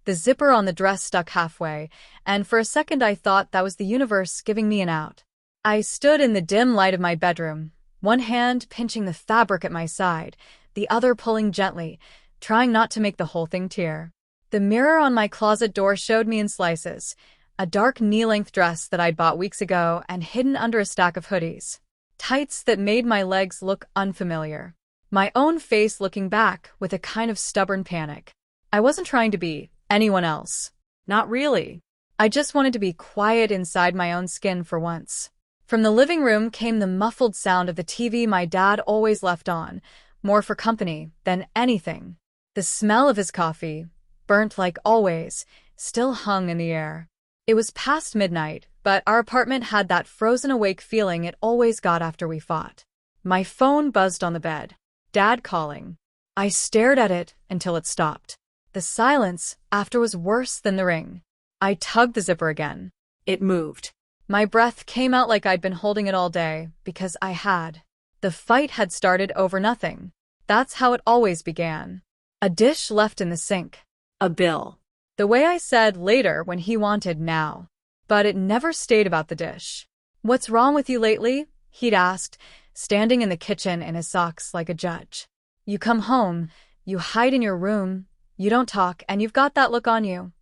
The zipper on the dress stuck halfway, and for a second I thought that was the universe giving me an out. I stood in the dim light of my bedroom, one hand pinching the fabric at my side, the other pulling gently, trying not to make the whole thing tear. The mirror on my closet door showed me in slices, a dark knee-length dress that I'd bought weeks ago and hidden under a stack of hoodies. Tights that made my legs look unfamiliar. My own face looking back with a kind of stubborn panic. I wasn't trying to be anyone else. Not really. I just wanted to be quiet inside my own skin for once. From the living room came the muffled sound of the TV my dad always left on, more for company than anything. The smell of his coffee, burnt like always, still hung in the air. It was past midnight, but our apartment had that frozen awake feeling it always got after we fought. My phone buzzed on the bed. Dad calling. I stared at it until it stopped. The silence after was worse than the ring. I tugged the zipper again. It moved. My breath came out like I'd been holding it all day, because I had. The fight had started over nothing. That's how it always began. A dish left in the sink. A bill. The way I said later when he wanted now. But it never stayed about the dish. What's wrong with you lately? He'd asked, standing in the kitchen in his socks like a judge. You come home, you hide in your room, you don't talk, and you've got that look on you.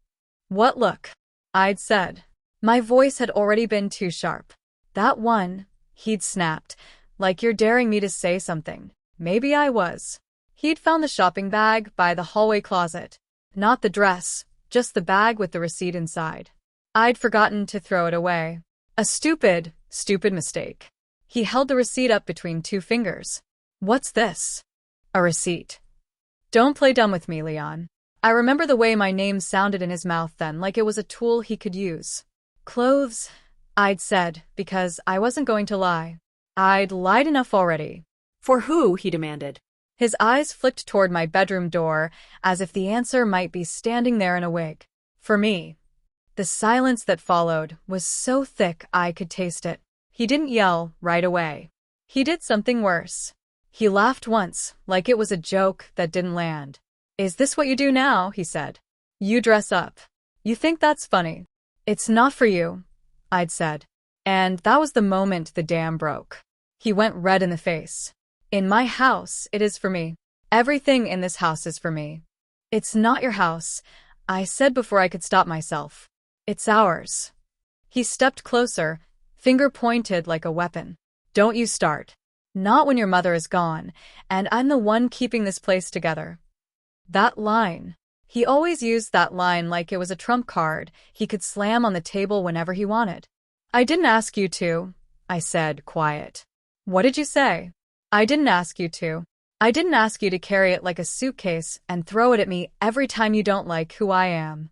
What look? I'd said. My voice had already been too sharp. That one, he'd snapped, like you're daring me to say something. Maybe I was. He'd found the shopping bag by the hallway closet. Not the dress, just the bag with the receipt inside. I'd forgotten to throw it away. A stupid mistake. He held the receipt up between two fingers. What's this? A receipt. Don't play dumb with me, Leon. I remember the way my name sounded in his mouth then, like it was a tool he could use. Clothes, I'd said, because I wasn't going to lie. I'd lied enough already. For who? He demanded. His eyes flicked toward my bedroom door, as if the answer might be standing there in a wig. For me. The silence that followed was so thick I could taste it. He didn't yell right away. He did something worse. He laughed once, like it was a joke that didn't land. Is this what you do now? He said. You dress up. You think that's funny. It's not for you, I'd said. And that was the moment the dam broke. He went red in the face. In my house, it is for me. Everything in this house is for me. It's not your house, I said before I could stop myself. It's ours. He stepped closer, finger pointed like a weapon. Don't you start. Not when your mother is gone, and I'm the one keeping this place together. That line. He always used that line like it was a trump card he could slam on the table whenever he wanted. I didn't ask you to, I said, quiet. What did you say? I didn't ask you to. I didn't ask you to carry it like a suitcase and throw it at me every time you don't like who I am.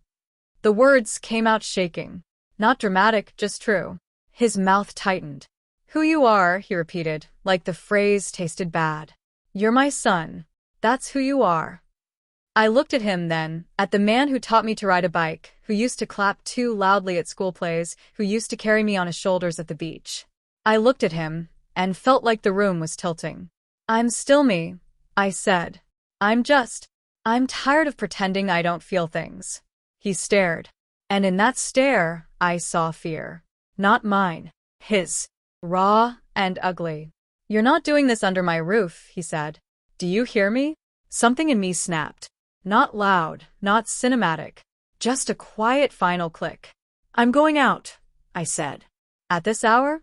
The words came out shaking. Not dramatic, just true. His mouth tightened. Who you are, he repeated, like the phrase tasted bad. You're my son. That's who you are. I looked at him then, at the man who taught me to ride a bike, who used to clap too loudly at school plays, who used to carry me on his shoulders at the beach. I looked at him, and felt like the room was tilting. I'm still me, I said. I'm tired of pretending I don't feel things. He stared. And in that stare, I saw fear. Not mine. His. Raw and ugly. You're not doing this under my roof, he said. Do you hear me? Something in me snapped. Not loud, not cinematic. Just a quiet final click. I'm going out, I said. At this hour?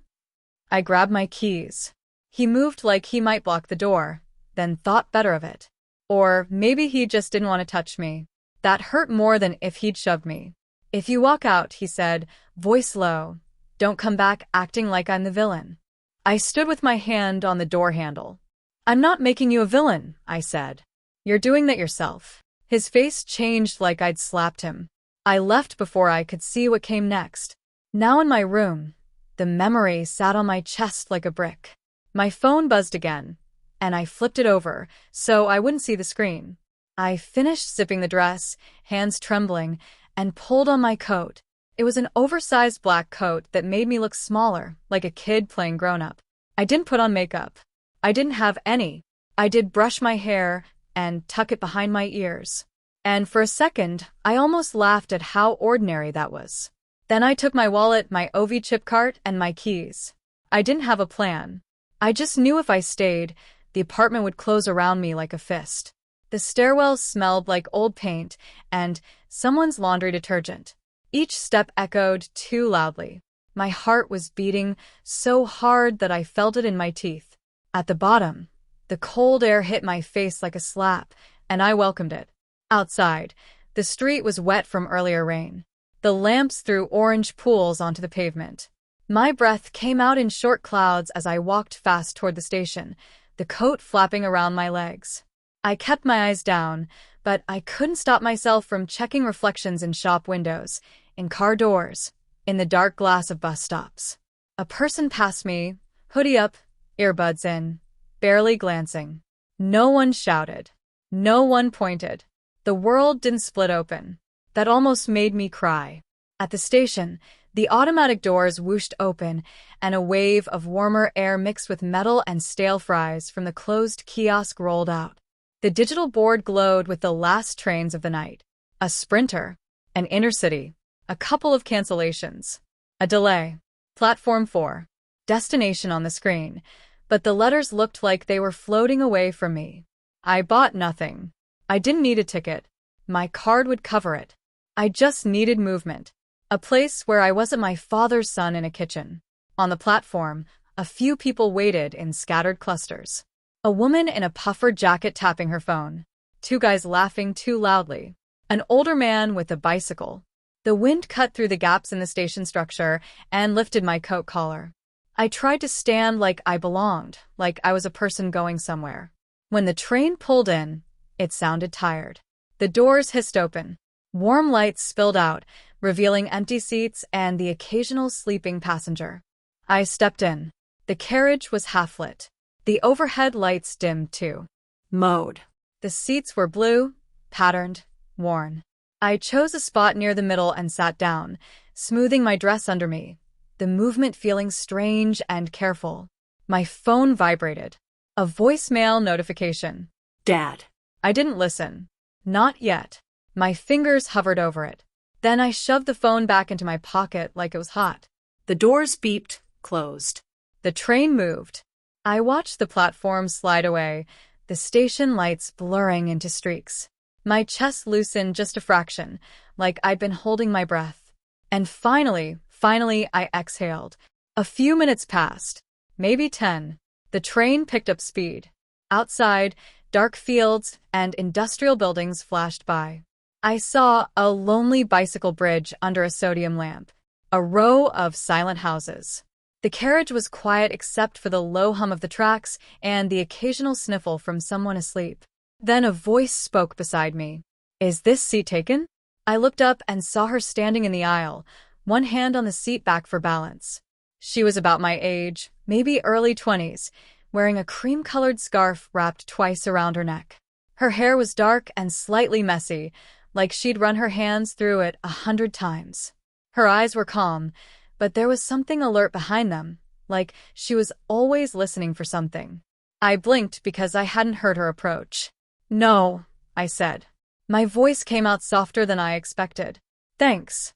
I grabbed my keys. He moved like he might block the door, then thought better of it. Or maybe he just didn't want to touch me. That hurt more than if he'd shoved me. If you walk out, he said, voice low, don't come back acting like I'm the villain. I stood with my hand on the door handle. I'm not making you a villain, I said. You're doing that yourself. His face changed like I'd slapped him. I left before I could see what came next. Now in my room, the memory sat on my chest like a brick. My phone buzzed again, and I flipped it over so I wouldn't see the screen. I finished zipping the dress, hands trembling, and pulled on my coat. It was an oversized black coat that made me look smaller, like a kid playing grown-up. I didn't put on makeup. I didn't have any. I did brush my hair and tuck it behind my ears. And for a second, I almost laughed at how ordinary that was. Then I took my wallet, my OV chip cart, and my keys. I didn't have a plan. I just knew if I stayed, the apartment would close around me like a fist. The stairwells smelled like old paint and someone's laundry detergent. Each step echoed too loudly. My heart was beating so hard that I felt it in my teeth. At the bottom, the cold air hit my face like a slap, and I welcomed it. Outside, the street was wet from earlier rain. The lamps threw orange pools onto the pavement. My breath came out in short clouds as I walked fast toward the station, the coat flapping around my legs. I kept my eyes down, but I couldn't stop myself from checking reflections in shop windows, in car doors, in the dark glass of bus stops. A person passed me, hoodie up, earbuds in, barely glancing. No one shouted. No one pointed. The world didn't split open. That almost made me cry. At the station, the automatic doors whooshed open, and a wave of warmer air mixed with metal and stale fries from the closed kiosk rolled out. The digital board glowed with the last trains of the night. A sprinter, an intercity, a couple of cancellations, a delay. Platform 4. Destination on the screen, but the letters looked like they were floating away from me. I bought nothing. I didn't need a ticket. My card would cover it. I just needed movement. A place where I wasn't my father's son in a kitchen. On the platform, a few people waited in scattered clusters. A woman in a puffer jacket tapping her phone. Two guys laughing too loudly. An older man with a bicycle. The wind cut through the gaps in the station structure and lifted my coat collar. I tried to stand like I belonged, like I was a person going somewhere. When the train pulled in, it sounded tired. The doors hissed open. Warm lights spilled out, revealing empty seats and the occasional sleeping passenger. I stepped in. The carriage was half-lit. The overhead lights dimmed too. Mode. The seats were blue, patterned, worn. I chose a spot near the middle and sat down, smoothing my dress under me, the movement feeling strange and careful. My phone vibrated. A voicemail notification. Dad. I didn't listen. Not yet. My fingers hovered over it. Then I shoved the phone back into my pocket like it was hot. The doors beeped, closed. The train moved. I watched the platform slide away, the station lights blurring into streaks. My chest loosened just a fraction, like I'd been holding my breath. And finally, I exhaled. A few minutes passed. Maybe 10. The train picked up speed. Outside, dark fields and industrial buildings flashed by. I saw a lonely bicycle bridge under a sodium lamp. A row of silent houses. The carriage was quiet except for the low hum of the tracks and the occasional sniffle from someone asleep. Then a voice spoke beside me. "Is this seat taken?" I looked up and saw her standing in the aisle, one hand on the seat back for balance. She was about my age, maybe early 20s, wearing a cream-colored scarf wrapped twice around her neck. Her hair was dark and slightly messy, like she'd run her hands through it 100 times. Her eyes were calm, but there was something alert behind them, like she was always listening for something. I blinked because I hadn't heard her approach. "No," I said. My voice came out softer than I expected. "Thanks."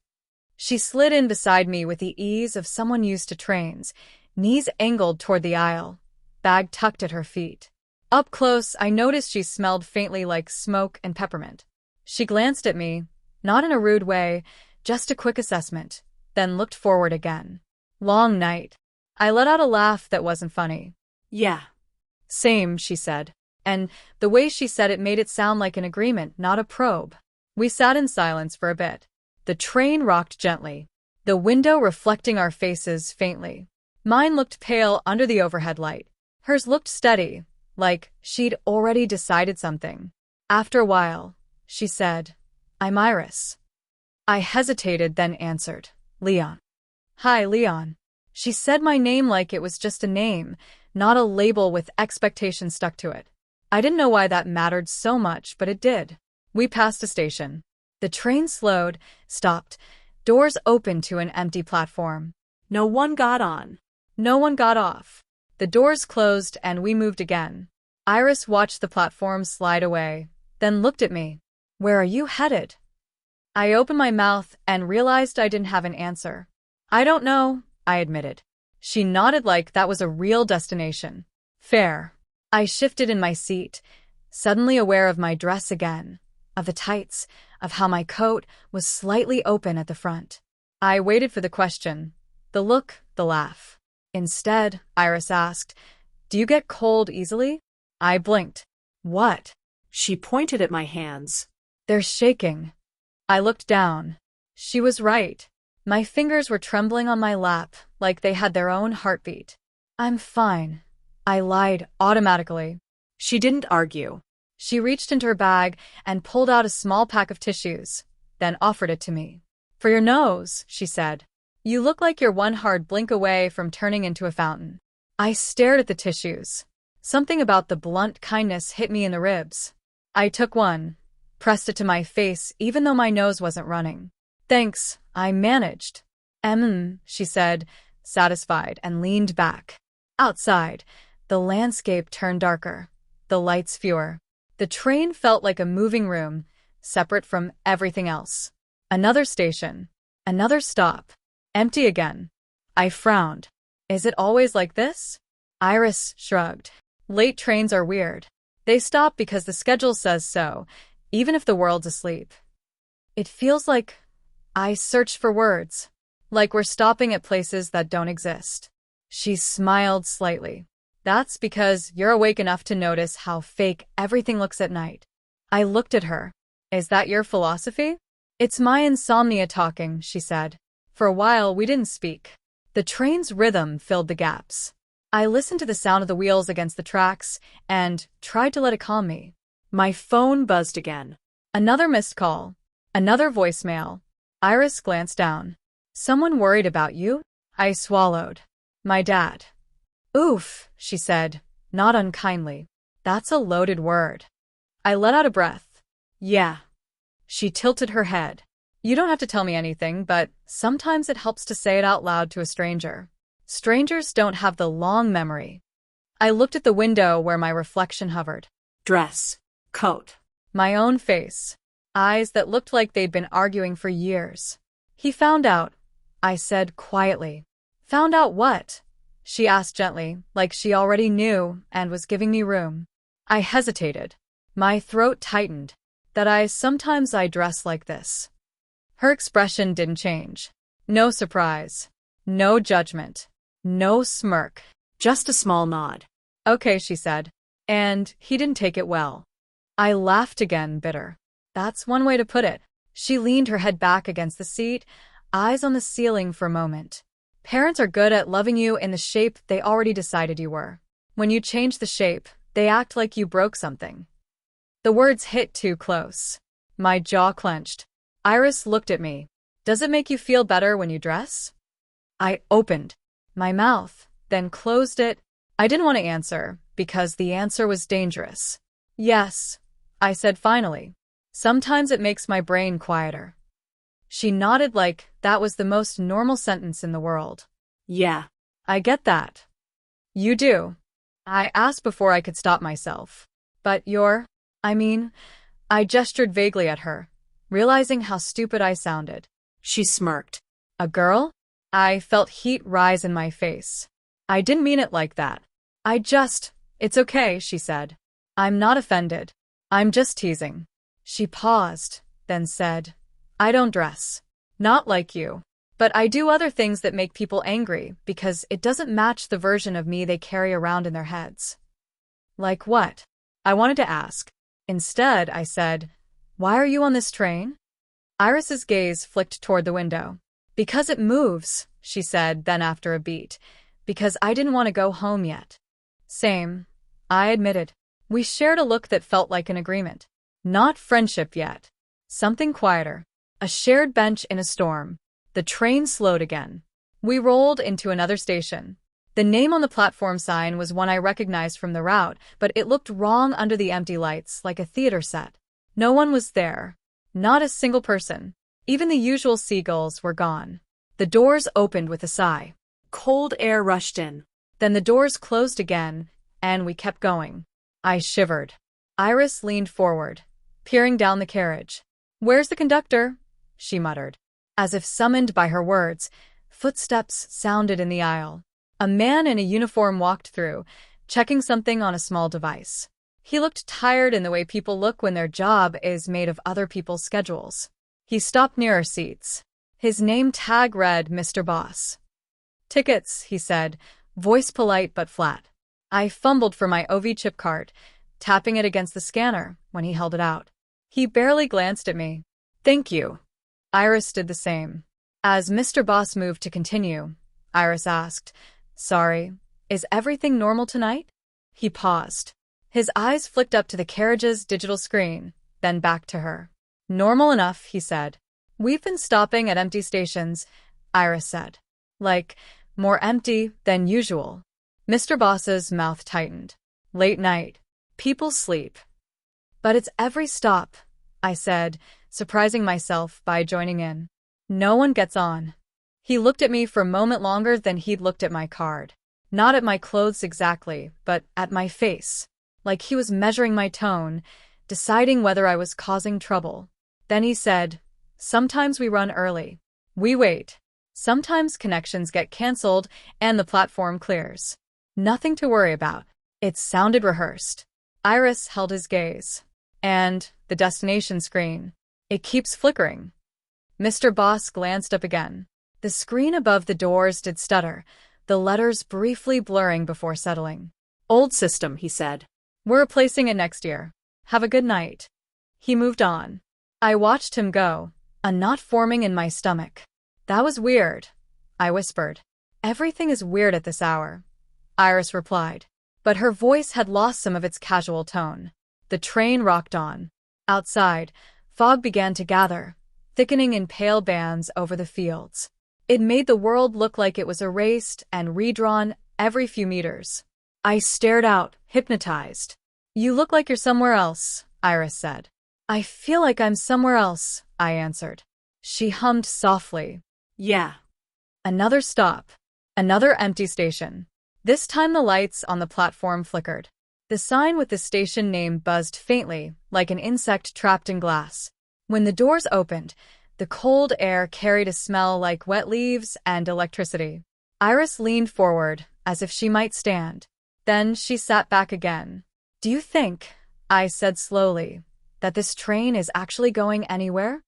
She slid in beside me with the ease of someone used to trains, knees angled toward the aisle, bag tucked at her feet. Up close, I noticed she smelled faintly like smoke and peppermint. She glanced at me, not in a rude way, just a quick assessment, then looked forward again. "Long night." I let out a laugh that wasn't funny. "Yeah." "Same," she said. And the way she said it made it sound like an agreement, not a probe. We sat in silence for a bit. The train rocked gently, the window reflecting our faces faintly. Mine looked pale under the overhead light. Hers looked steady, like she'd already decided something. After a while, she said, "I'm Iris." I hesitated, then answered, "Leon." "Hi, Leon." She said my name like it was just a name, not a label with expectations stuck to it. I didn't know why that mattered so much, but it did. We passed a station. The train slowed, stopped. Doors opened to an empty platform. No one got on. No one got off. The doors closed and we moved again. Iris watched the platform slide away, then looked at me. Where are you headed? I opened my mouth and realized I didn't have an answer. I don't know, I admitted. She nodded like that was a real destination. Fair. I shifted in my seat, suddenly aware of my dress again, of the tights, of how my coat was slightly open at the front. I waited for the question, the look, the laugh. Instead, Iris asked, "Do you get cold easily?" I blinked. What? She pointed at my hands. They're shaking. I looked down. She was right. My fingers were trembling on my lap, like they had their own heartbeat. I'm fine. I lied automatically. She didn't argue. She reached into her bag and pulled out a small pack of tissues, then offered it to me. For your nose, she said. You look like you're one hard blink away from turning into a fountain. I stared at the tissues. Something about the blunt kindness hit me in the ribs. I took one, pressed it to my face even though my nose wasn't running. Thanks, I managed. She said, satisfied, and leaned back. Outside, the landscape turned darker, the lights fewer. The train felt like a moving room, separate from everything else. Another station. Another stop. Empty again. I frowned. Is it always like this? Iris shrugged. Late trains are weird. They stop because the schedule says so, even if the world's asleep. It feels like I searched for words, like we're stopping at places that don't exist. She smiled slightly. That's because you're awake enough to notice how fake everything looks at night. I looked at her. Is that your philosophy? It's my insomnia talking, she said. For a while, we didn't speak. The train's rhythm filled the gaps. I listened to the sound of the wheels against the tracks and tried to let it calm me. My phone buzzed again. Another missed call. Another voicemail. Iris glanced down. Someone worried about you? I swallowed. My dad. Oof, she said, not unkindly. That's a loaded word. I let out a breath. Yeah. She tilted her head. You don't have to tell me anything, but sometimes it helps to say it out loud to a stranger. Strangers don't have the long memory. I looked at the window where my reflection hovered. Dress. Coat. My own face. Eyes that looked like they'd been arguing for years. He found out, I said quietly. Found out what? She asked gently, like she already knew and was giving me room. I hesitated. My throat tightened. Sometimes I dress like this. Her expression didn't change. No surprise. No judgment. No smirk. Just a small nod. Okay, she said. And he didn't take it well. I laughed again, bitter. That's one way to put it. She leaned her head back against the seat, eyes on the ceiling for a moment. Parents are good at loving you in the shape they already decided you were. When you change the shape, they act like you broke something. The words hit too close. My jaw clenched. Iris looked at me. Does it make you feel better when you dress? I opened my mouth, then closed it. I didn't want to answer, because the answer was dangerous. Yes, I said finally. Sometimes it makes my brain quieter. She nodded like that was the most normal sentence in the world. Yeah. I get that. You do. I asked before I could stop myself. But I gestured vaguely at her, realizing how stupid I sounded. She smirked. A girl? I felt heat rise in my face. I didn't mean it like that. It's okay, she said. I'm not offended. I'm just teasing. She paused, then said, I don't dress. Not like you. But I do other things that make people angry because it doesn't match the version of me they carry around in their heads. Like what? I wanted to ask. Instead, I said, Why are you on this train? Iris's gaze flicked toward the window. Because it moves, she said, then after a beat. Because I didn't want to go home yet. Same, I admitted. We shared a look that felt like an agreement. Not friendship yet. Something quieter. A shared bench in a storm. The train slowed again. We rolled into another station. The name on the platform sign was one I recognized from the route, but it looked wrong under the empty lights, like a theater set. No one was there. Not a single person. Even the usual seagulls were gone. The doors opened with a sigh. Cold air rushed in. Then the doors closed again, and we kept going. I shivered. Iris leaned forward. peering down the carriage. "Where's the conductor?" she muttered. As if summoned by her words, footsteps sounded in the aisle. A man in a uniform walked through, checking something on a small device. He looked tired in the way people look when their job is made of other people's schedules. He stopped near our seats. His name tag read Mr. Boss. "Tickets," he said, voice polite but flat. I fumbled for my OV chip card, tapping it against the scanner when he held it out. He barely glanced at me. "Thank you." Iris did the same. As Mr. Boss moved to continue, Iris asked, "Sorry, is everything normal tonight?" He paused. His eyes flicked up to the carriage's digital screen, then back to her. "Normal enough," he said. "We've been stopping at empty stations," Iris said. "Like, more empty than usual." Mr. Boss's mouth tightened. "Late night. People sleep." "But it's every stop," I said, surprising myself by joining in. "No one gets on." He looked at me for a moment longer than he'd looked at my card. Not at my clothes exactly, but at my face. Like he was measuring my tone, deciding whether I was causing trouble. Then he said, "Sometimes we run early. We wait. Sometimes connections get canceled and the platform clears. Nothing to worry about." It sounded rehearsed. Iris held his gaze. "And the destination screen. It keeps flickering." Mr. Boss glanced up again. The screen above the doors did stutter, the letters briefly blurring before settling. "Old system," he said. "We're replacing it next year. Have a good night." He moved on. I watched him go, a knot forming in my stomach. "That was weird," I whispered. "Everything is weird at this hour," Iris replied. But her voice had lost some of its casual tone. The train rocked on. Outside, fog began to gather, thickening in pale bands over the fields. It made the world look like it was erased and redrawn every few meters. I stared out, hypnotized. "You look like you're somewhere else," Iris said. "I feel like I'm somewhere else," I answered. She hummed softly. "Yeah." Another stop. Another empty station. This time the lights on the platform flickered. The sign with the station name buzzed faintly, like an insect trapped in glass. When the doors opened, the cold air carried a smell like wet leaves and electricity. Iris leaned forward, as if she might stand. Then she sat back again. "Do you think," I said slowly, "that this train is actually going anywhere?"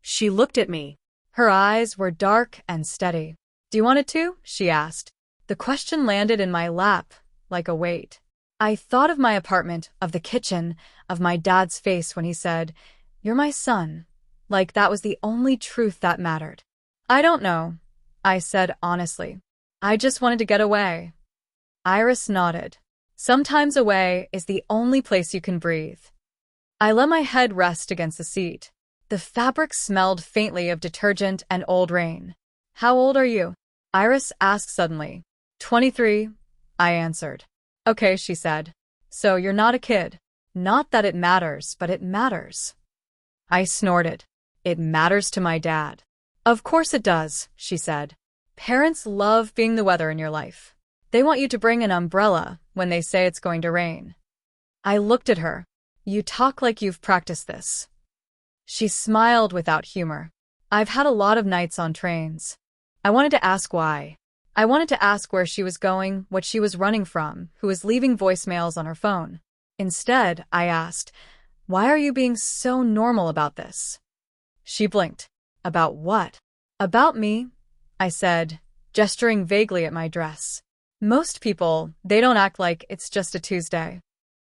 She looked at me. Her eyes were dark and steady. "Do you want it to?" she asked. The question landed in my lap, like a weight. I thought of my apartment, of the kitchen, of my dad's face when he said, "You're my son," like that was the only truth that mattered. "I don't know," I said honestly. "I just wanted to get away." Iris nodded. "Sometimes away is the only place you can breathe." I let my head rest against the seat. The fabric smelled faintly of detergent and old rain. "How old are you?" Iris asked suddenly. 23, I answered. "Okay," she said. "So you're not a kid." "Not that it matters, but it matters." I snorted. "It matters to my dad." "Of course it does," she said. "Parents love being the weather in your life. They want you to bring an umbrella when they say it's going to rain." I looked at her. "You talk like you've practiced this." She smiled without humor. "I've had a lot of nights on trains." I wanted to ask why. I wanted to ask where she was going, what she was running from, who was leaving voicemails on her phone. Instead, I asked, "Why are you being so normal about this?" She blinked. "About what?" "About me," I said, gesturing vaguely at my dress. "Most people, they don't act like it's just a Tuesday."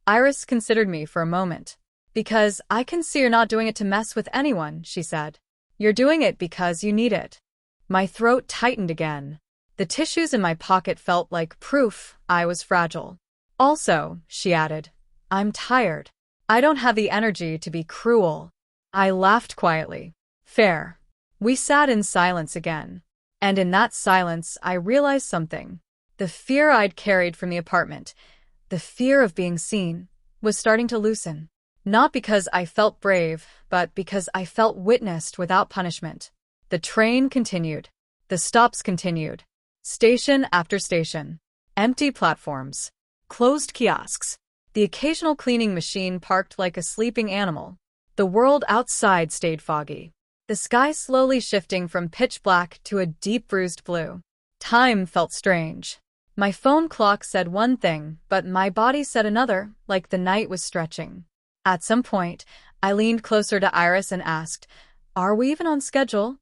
Iris considered me for a moment. "Because I can see you're not doing it to mess with anyone," she said. "You're doing it because you need it." My throat tightened again. The tissues in my pocket felt like proof I was fragile. "Also," she added, "I'm tired. I don't have the energy to be cruel." I laughed quietly. "Fair." We sat in silence again. And in that silence, I realized something. The fear I'd carried from the apartment, the fear of being seen, was starting to loosen. Not because I felt brave, but because I felt witnessed without punishment. The train continued. The stops continued. Station after station. Empty platforms. Closed kiosks. The occasional cleaning machine parked like a sleeping animal. The world outside stayed foggy, the sky slowly shifting from pitch black to a deep bruised blue. Time felt strange. My phone clock said one thing, but my body said another, like the night was stretching. At some point, I leaned closer to Iris and asked, "Are we even on schedule?"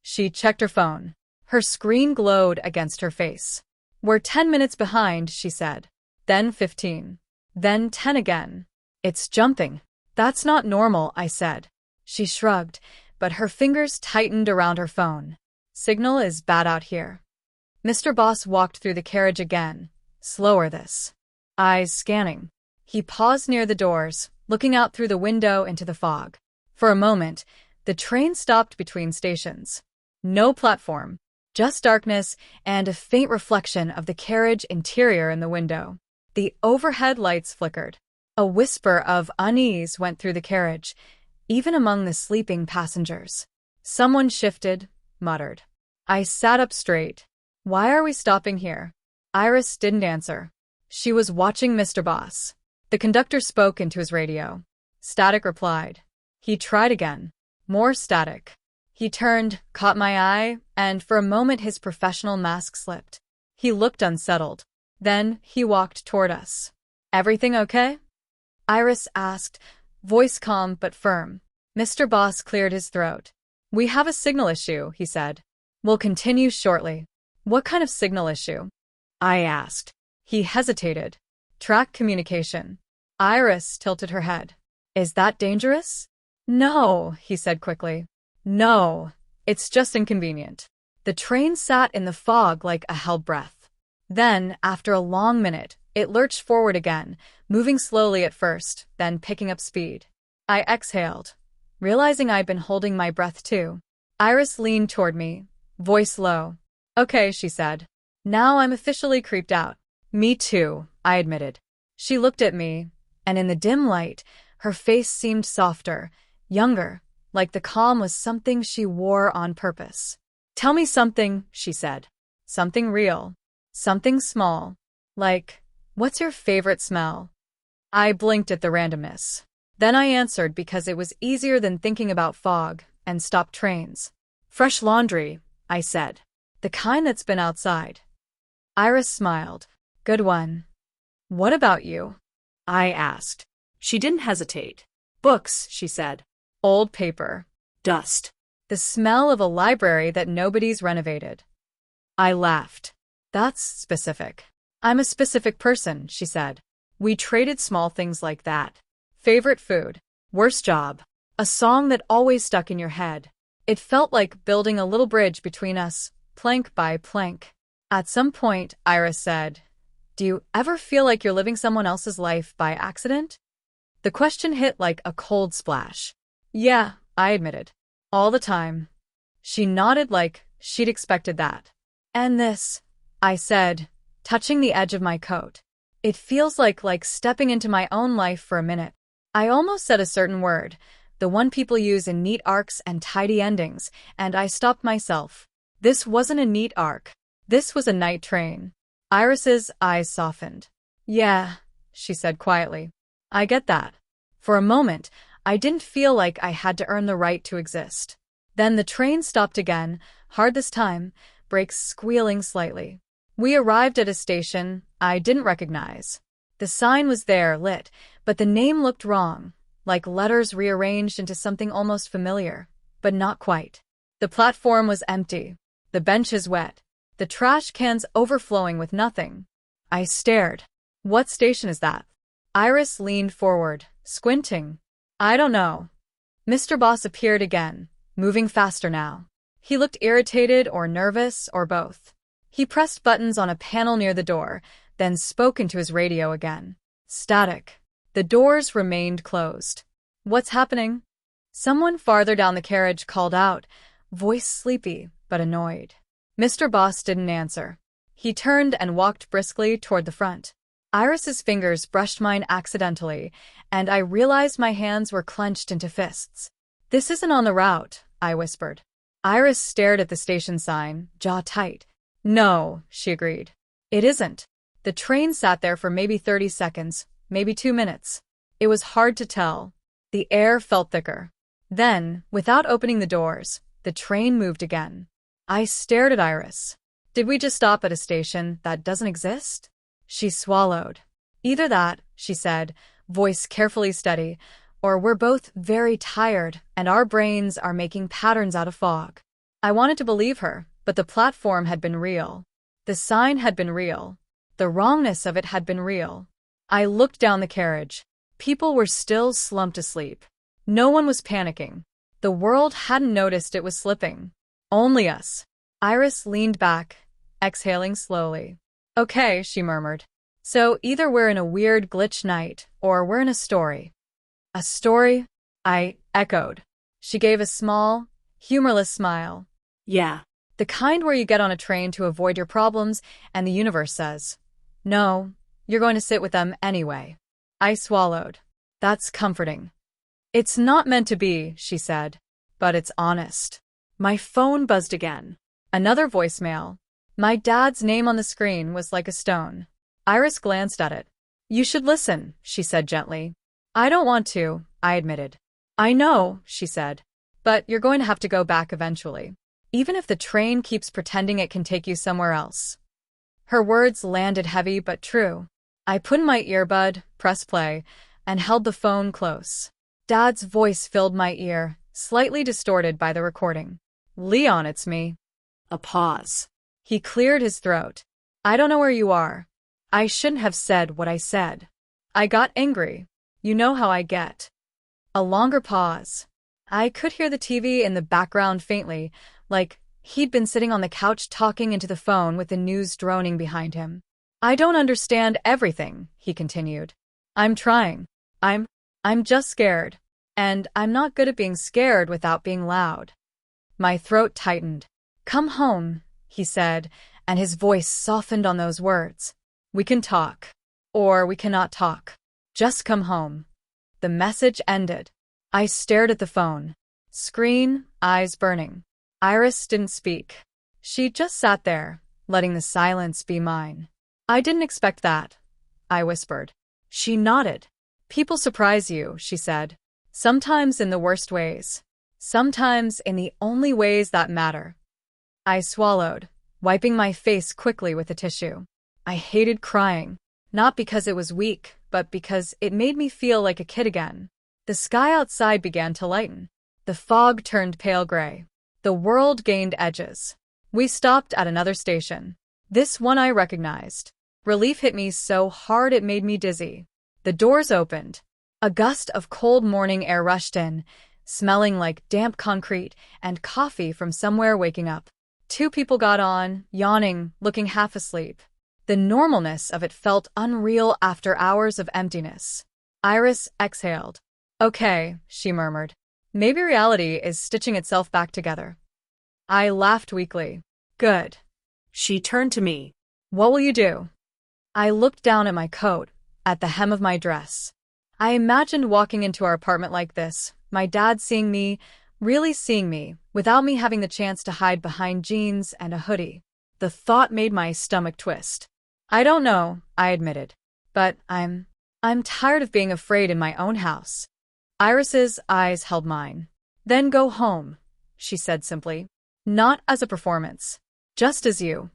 She checked her phone. Her screen glowed against her face. "We're 10 minutes behind," she said. Then 15. Then 10 again. "It's jumping." "That's not normal," I said. She shrugged, but her fingers tightened around her phone. "Signal is bad out here." Mr. Boss walked through the carriage again. Slower this. Eyes scanning. He paused near the doors, looking out through the window into the fog. For a moment, the train stopped between stations. No platform, just darkness and a faint reflection of the carriage interior in the window. The overhead lights flickered. A whisper of unease went through the carriage, even among the sleeping passengers. Someone shifted, muttered. I sat up straight. "Why are we stopping here?" Iris didn't answer. She was watching Mr. Boss. The conductor spoke into his radio. Static replied. He tried again. More static. He turned, caught my eye, and for a moment his professional mask slipped. He looked unsettled. Then he walked toward us. "Everything okay?" Iris asked, voice calm but firm. Mr. Boss cleared his throat. "We have a signal issue," he said. "We'll continue shortly." "What kind of signal issue?" I asked. He hesitated. "Track communication." Iris tilted her head. "Is that dangerous?" "No," he said quickly. "No, it's just inconvenient." The train sat in the fog like a held breath. Then, after a long minute, it lurched forward again, moving slowly at first, then picking up speed. I exhaled, realizing I'd been holding my breath too. Iris leaned toward me, voice low. "Okay," she said. "Now I'm officially creeped out." "Me too," I admitted. She looked at me, and in the dim light, her face seemed softer, younger, like the calm was something she wore on purpose. "Tell me something," she said. "Something real. Something small. Like, what's your favorite smell?" I blinked at the randomness. Then I answered because it was easier than thinking about fog and stopped trains. "Fresh laundry," I said. "The kind that's been outside." Iris smiled. "Good one." "What about you?" I asked. She didn't hesitate. "Books," she said. "Old paper. Dust. The smell of a library that nobody's renovated." I laughed. "That's specific." "I'm a specific person," she said. We traded small things like that. Favorite food. Worst job. A song that always stuck in your head. It felt like building a little bridge between us, plank by plank. At some point, Iris said, "Do you ever feel like you're living someone else's life by accident?" The question hit like a cold splash. "Yeah," I admitted. "All the time." She nodded like she'd expected that. "And this," I said, touching the edge of my coat. "It feels like stepping into my own life for a minute." I almost said a certain word, the one people use in neat arcs and tidy endings, and I stopped myself. This wasn't a neat arc. This was a night train. Iris's eyes softened. "Yeah," she said quietly. "I get that." For a moment, I didn't feel like I had to earn the right to exist. Then the train stopped again, hard this time, brakes squealing slightly. We arrived at a station I didn't recognize. The sign was there, lit, but the name looked wrong, like letters rearranged into something almost familiar, but not quite. The platform was empty, the benches wet, the trash cans overflowing with nothing. I stared. "What station is that?" Iris leaned forward, squinting. "I don't know." Mr. Boss appeared again, moving faster now. He looked irritated or nervous or both. He pressed buttons on a panel near the door, then spoke into his radio again. Static. The doors remained closed. "What's happening?" Someone farther down the carriage called out, voice sleepy but annoyed. Mr. Boss didn't answer. He turned and walked briskly toward the front. Iris's fingers brushed mine accidentally, and I realized my hands were clenched into fists. "This isn't on the route," I whispered. Iris stared at the station sign, jaw tight. "No," she agreed. "It isn't." The train sat there for maybe 30 seconds, maybe 2 minutes. It was hard to tell. The air felt thicker. Then, without opening the doors, the train moved again. I stared at Iris. Did we just stop at a station that doesn't exist? She swallowed. Either that, she said, voice carefully steady, or we're both very tired and our brains are making patterns out of fog. I wanted to believe her, but the platform had been real. The sign had been real. The wrongness of it had been real. I looked down the carriage. People were still slumped asleep. No one was panicking. The world hadn't noticed it was slipping. Only us. Iris leaned back, exhaling slowly. Okay, she murmured. So either we're in a weird glitch night, or we're in a story. A story? I echoed. She gave a small, humorless smile. Yeah. The kind where you get on a train to avoid your problems, and the universe says, no, you're going to sit with them anyway. I swallowed. That's comforting. It's not meant to be, she said, but it's honest. My phone buzzed again. Another voicemail. My dad's name on the screen was like a stone. Iris glanced at it. You should listen, she said gently. I don't want to, I admitted. I know, she said, but you're going to have to go back eventually. Even if the train keeps pretending it can take you somewhere else. Her words landed heavy but true. I put in my earbud, pressed play, and held the phone close. Dad's voice filled my ear, slightly distorted by the recording. Leon, it's me. A pause. He cleared his throat. I don't know where you are. I shouldn't have said what I said. I got angry. You know how I get. A longer pause. I could hear the TV in the background faintly, like he'd been sitting on the couch talking into the phone with the news droning behind him. I don't understand everything, he continued. I'm trying. I'm just scared. And I'm not good at being scared without being loud. My throat tightened. Come home, he said, and his voice softened on those words. We can talk. Or we cannot talk. Just come home. The message ended. I stared at the phone. Screen, eyes burning. Iris didn't speak. She just sat there, letting the silence be mine. I didn't expect that, I whispered. She nodded. People surprise you, she said. Sometimes in the worst ways. Sometimes in the only ways that matter. I swallowed, wiping my face quickly with a tissue. I hated crying, not because it was weak, but because it made me feel like a kid again. The sky outside began to lighten. The fog turned pale gray. The world gained edges. We stopped at another station. This one I recognized. Relief hit me so hard it made me dizzy. The doors opened. A gust of cold morning air rushed in, smelling like damp concrete and coffee from somewhere waking up. Two people got on, yawning, looking half asleep. The normalness of it felt unreal after hours of emptiness. Iris exhaled. Okay, she murmured. Maybe reality is stitching itself back together. I laughed weakly. Good. She turned to me. What will you do? I looked down at my coat, at the hem of my dress. I imagined walking into our apartment like this, my dad seeing me, really seeing me, without me having the chance to hide behind jeans and a hoodie. The thought made my stomach twist. I don't know, I admitted. But I'm tired of being afraid in my own house. Iris's eyes held mine. Then go home, she said simply. Not as a performance. Just as you.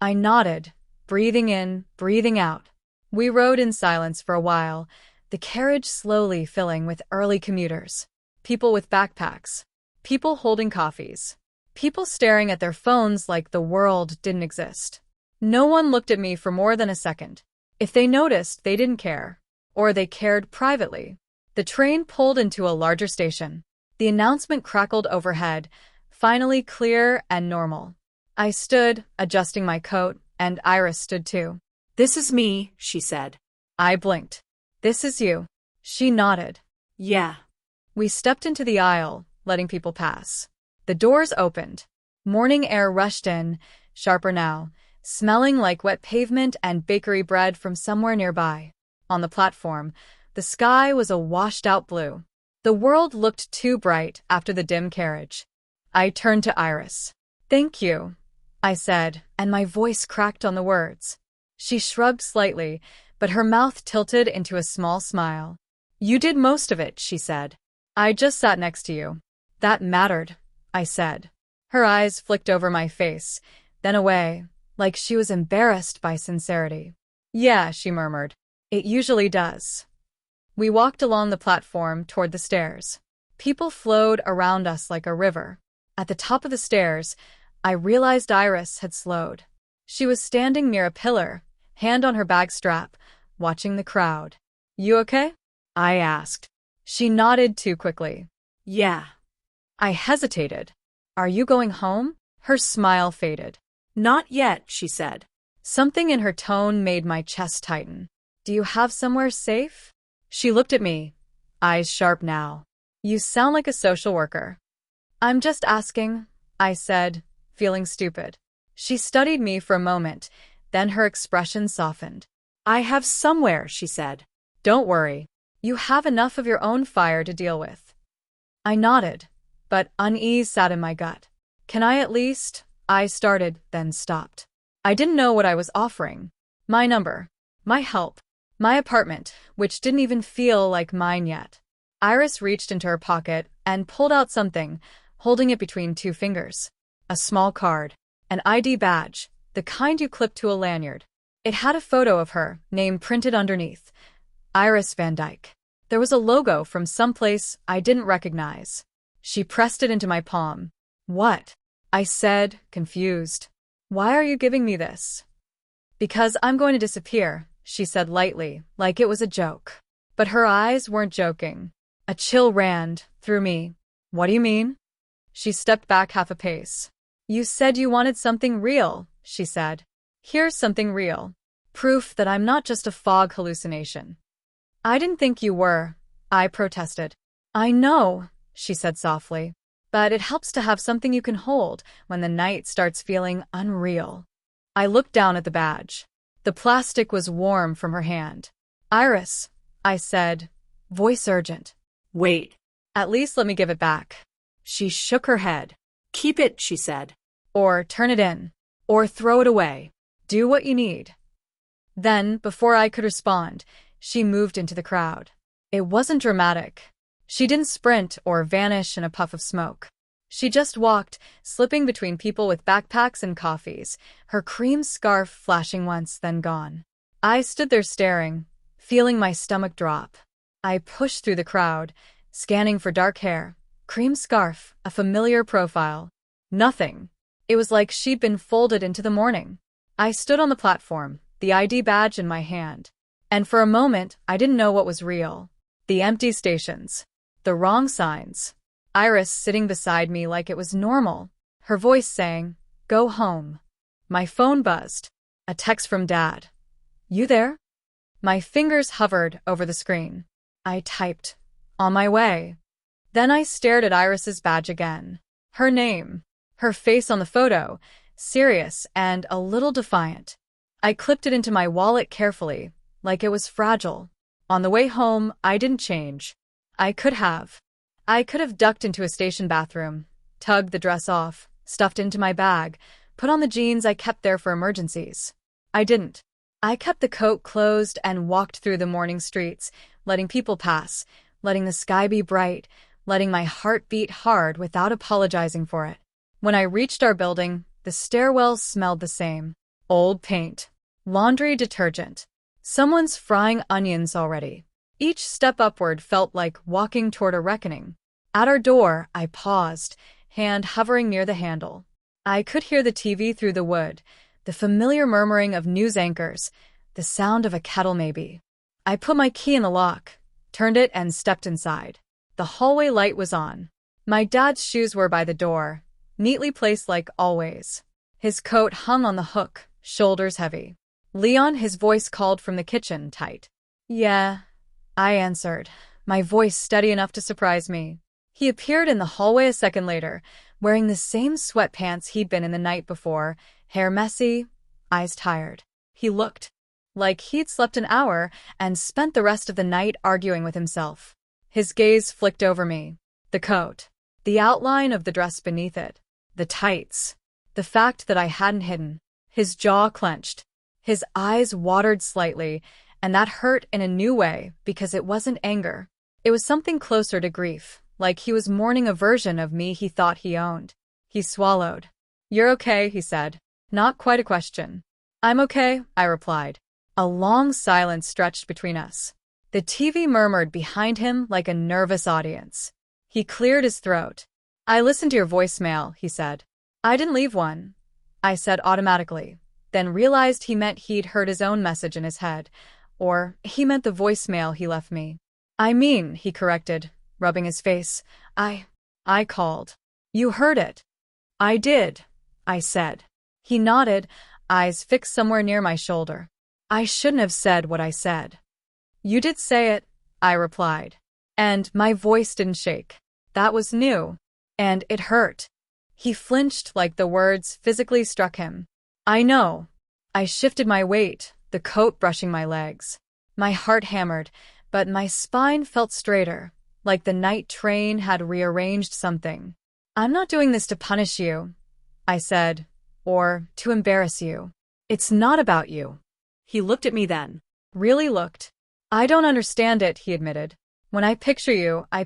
I nodded, breathing in, breathing out. We rode in silence for a while, the carriage slowly filling with early commuters. People with backpacks. People holding coffees. People staring at their phones like the world didn't exist. No one looked at me for more than a second. If they noticed, they didn't care. Or they cared privately. The train pulled into a larger station. The announcement crackled overhead, finally clear and normal. I stood, adjusting my coat, and Iris stood too. This is me, she said. I blinked. This is you. She nodded. Yeah. We stepped into the aisle, letting people pass. The doors opened. Morning air rushed in, sharper now, smelling like wet pavement and bakery bread from somewhere nearby. On the platform, the sky was a washed-out blue. The world looked too bright after the dim carriage. I turned to Iris. Thank you, I said, and my voice cracked on the words. She shrugged slightly, but her mouth tilted into a small smile. You did most of it, she said. I just sat next to you. That mattered, I said. Her eyes flicked over my face, then away, like she was embarrassed by sincerity. Yeah, she murmured. It usually does. We walked along the platform toward the stairs. People flowed around us like a river. At the top of the stairs, I realized Iris had slowed. She was standing near a pillar, hand on her bag strap, watching the crowd. You okay? I asked. She nodded too quickly. Yeah. I hesitated. Are you going home? Her smile faded. Not yet, she said. Something in her tone made my chest tighten. Do you have somewhere safe? She looked at me, eyes sharp now. You sound like a social worker. I'm just asking, I said, feeling stupid. She studied me for a moment, then her expression softened. I have somewhere, she said. Don't worry. You have enough of your own fire to deal with. I nodded, but unease sat in my gut. Can I at least? I started, then stopped. I didn't know what I was offering. My number, my help, my apartment, which didn't even feel like mine yet. Iris reached into her pocket and pulled out something, holding it between two fingers. A small card, an ID badge, the kind you clip to a lanyard. It had a photo of her, name printed underneath. Iris Van Dyke. There was a logo from someplace I didn't recognize. She pressed it into my palm. What? I said, confused. Why are you giving me this? Because I'm going to disappear, she said lightly, like it was a joke. But her eyes weren't joking. A chill ran through me. What do you mean? She stepped back half a pace. You said you wanted something real, she said. Here's something real. Proof that I'm not just a fog hallucination. I didn't think you were, I protested. I know, she said softly. But it helps to have something you can hold when the night starts feeling unreal. I looked down at the badge. The plastic was warm from her hand. Iris, I said, voice urgent. Wait. At least let me give it back. She shook her head. Keep it, she said. Or turn it in. Or throw it away. Do what you need. Then, before I could respond, she moved into the crowd. It wasn't dramatic. She didn't sprint or vanish in a puff of smoke. She just walked, slipping between people with backpacks and coffees, her cream scarf flashing once, then gone. I stood there staring, feeling my stomach drop. I pushed through the crowd, scanning for dark hair, cream scarf, a familiar profile. Nothing. It was like she'd been folded into the morning. I stood on the platform, the ID badge in my hand. And for a moment, I didn't know what was real. The empty stations. The wrong signs. Iris sitting beside me like it was normal. Her voice saying, go home. My phone buzzed. A text from Dad. You there? My fingers hovered over the screen. I typed, on my way. Then I stared at Iris's badge again. Her name. Her face on the photo, serious and a little defiant. I clipped it into my wallet carefully, like it was fragile. On the way home, I didn't change. I could have. I could have ducked into a station bathroom, tugged the dress off, stuffed into my bag, put on the jeans I kept there for emergencies. I didn't. I kept the coat closed and walked through the morning streets, letting people pass, letting the sky be bright, letting my heart beat hard without apologizing for it. When I reached our building, the stairwells smelled the same. Old paint. Laundry detergent. Someone's frying onions already. Each step upward felt like walking toward a reckoning. At our door, I paused, hand hovering near the handle. I could hear the TV through the wood, the familiar murmuring of news anchors, the sound of a kettle maybe. I put my key in the lock, turned it and stepped inside. The hallway light was on. My dad's shoes were by the door, neatly placed like always. His coat hung on the hook, shoulders heavy. Leon, his voice called from the kitchen, tight. Yeah, I answered, my voice steady enough to surprise me. He appeared in the hallway a second later, wearing the same sweatpants he'd been in the night before, hair messy, eyes tired. He looked like he'd slept an hour and spent the rest of the night arguing with himself. His gaze flicked over me. The coat, the outline of the dress beneath it, the tights, the fact that I hadn't hidden. His jaw clenched. His eyes watered slightly, and that hurt in a new way because it wasn't anger. It was something closer to grief, like he was mourning a version of me he thought he owned. He swallowed. "You're okay," he said. Not quite a question. "I'm okay," I replied. A long silence stretched between us. The TV murmured behind him like a nervous audience. He cleared his throat. "I listened to your voicemail," he said. "I didn't leave one," I said automatically, then realized he meant he'd heard his own message in his head, or he meant the voicemail he left me. "I mean," he corrected, rubbing his face, I called. "You heard it." "I did," I said. He nodded, eyes fixed somewhere near my shoulder. "I shouldn't have said what I said." "You did say it," I replied. And my voice didn't shake. That was new. And it hurt. He flinched like the words physically struck him. "I know." I shifted my weight, the coat brushing my legs. My heart hammered, but my spine felt straighter, like the night train had rearranged something. "I'm not doing this to punish you," I said, "or to embarrass you. It's not about you." He looked at me then. Really looked. "I don't understand it," he admitted. "When I picture you, I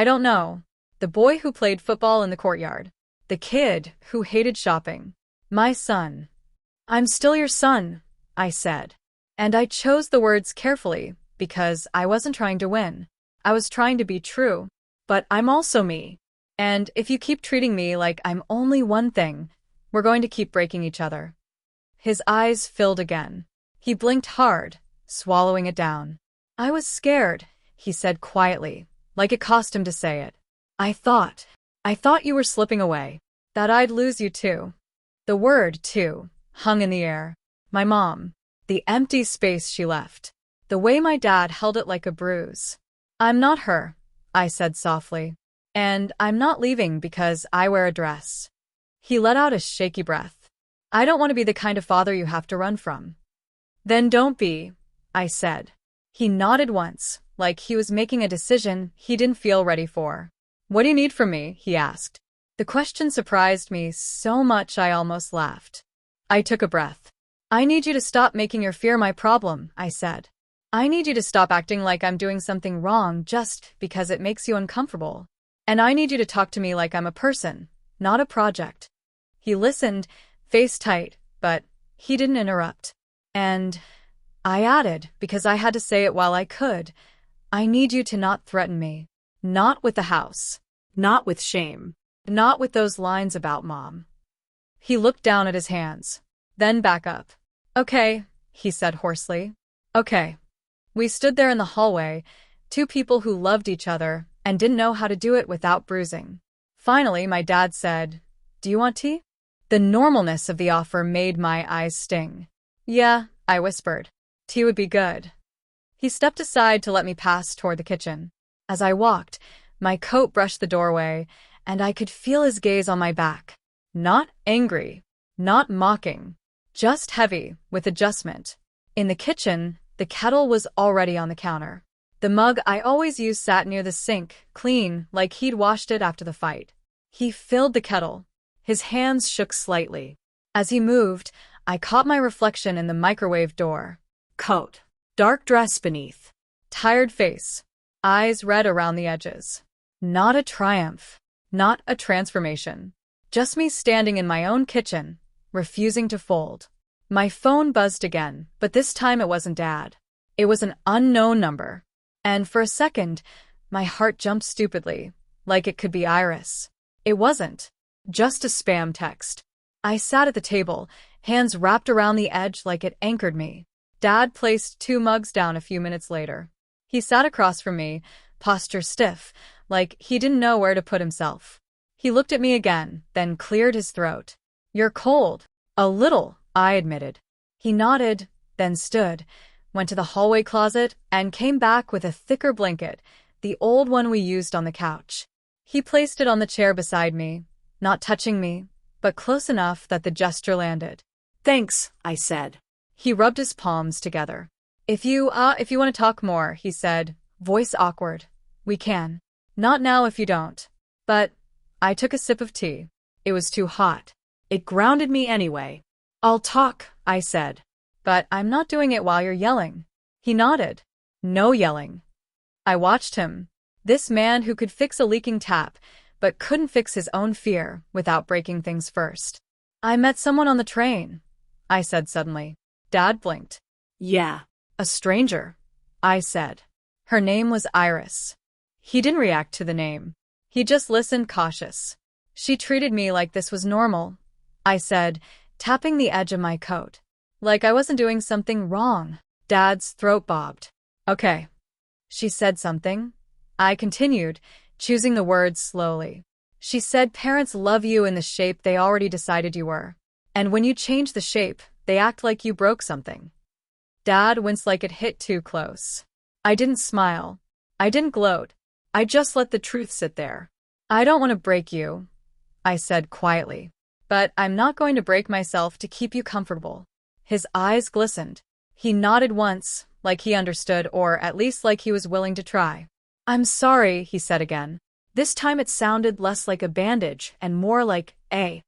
don't know. The boy who played football in the courtyard. The kid who hated shopping. My son." "I'm still your son," I said. And I chose the words carefully because I wasn't trying to win. I was trying to be true. "But I'm also me. And if you keep treating me like I'm only one thing, we're going to keep breaking each other." His eyes filled again. He blinked hard, swallowing it down. "I was scared," he said quietly, like it cost him to say it. I thought you were slipping away. That I'd lose you too." The word, too, hung in the air. My mom. The empty space she left. The way my dad held it like a bruise. "I'm not her," I said softly. "And I'm not leaving because I wear a dress." He let out a shaky breath. "I don't want to be the kind of father you have to run from." "Then don't be," I said. He nodded once, like he was making a decision he didn't feel ready for. "What do you need from me?" he asked. The question surprised me so much I almost laughed. I took a breath. "I need you to stop making your fear my problem," I said. "I need you to stop acting like I'm doing something wrong just because it makes you uncomfortable. And I need you to talk to me like I'm a person, not a project." He listened, face tight, but he didn't interrupt. And I added, because I had to say it while I could, "I need you to not threaten me. Not with the house. Not with shame. Not with those lines about Mom." He looked down at his hands, then back up. "Okay," he said hoarsely. "Okay." We stood there in the hallway, two people who loved each other and didn't know how to do it without bruising. Finally, my dad said, "Do you want tea?" The normalness of the offer made my eyes sting. "Yeah," I whispered. "Tea would be good." He stepped aside to let me pass toward the kitchen. As I walked, my coat brushed the doorway, and I could feel his gaze on my back. Not angry, not mocking, just heavy, with adjustment. In the kitchen, the kettle was already on the counter. The mug I always use sat near the sink, clean, like he'd washed it after the fight. He filled the kettle. His hands shook slightly. As he moved, I caught my reflection in the microwave door. Coat. Dark dress beneath. Tired face. Eyes red around the edges. Not a triumph. Not a transformation. Just me standing in my own kitchen, refusing to fold. My phone buzzed again, but this time it wasn't Dad. It was an unknown number. And for a second, my heart jumped stupidly, like it could be Iris. It wasn't. Just a spam text. I sat at the table, hands wrapped around the edge like it anchored me. Dad placed 2 mugs down a few minutes later. He sat across from me, posture stiff, like he didn't know where to put himself. He looked at me again, then cleared his throat. "You're cold." "A little," I admitted. He nodded, then stood, went to the hallway closet, and came back with a thicker blanket, the old one we used on the couch. He placed it on the chair beside me, not touching me, but close enough that the gesture landed. "Thanks," I said. He rubbed his palms together. If you want to talk more," he said, voice awkward. "We can. Not now if you don't." But I took a sip of tea. It was too hot. It grounded me anyway. "I'll talk," I said. "But I'm not doing it while you're yelling." He nodded. No yelling. I watched him. This man who could fix a leaking tap, but couldn't fix his own fear without breaking things first. I met someone on the train, I said suddenly. Dad blinked. Yeah. A stranger, I said. Her name was Iris. He didn't react to the name. He just listened, cautious. She treated me like this was normal, I said, tapping the edge of my coat. Like I wasn't doing something wrong. Dad's throat bobbed. Okay. She said something. I continued, choosing the words slowly. She said parents love you in the shape they already decided you were. And when you change the shape, they act like you broke something. Dad winced like it hit too close. I didn't smile. I didn't gloat. I just let the truth sit there. I don't want to break you, I said quietly. But I'm not going to break myself to keep you comfortable. His eyes glistened. He nodded once, like he understood, or at least like he was willing to try. I'm sorry, he said again. This time it sounded less like a bandage and more like a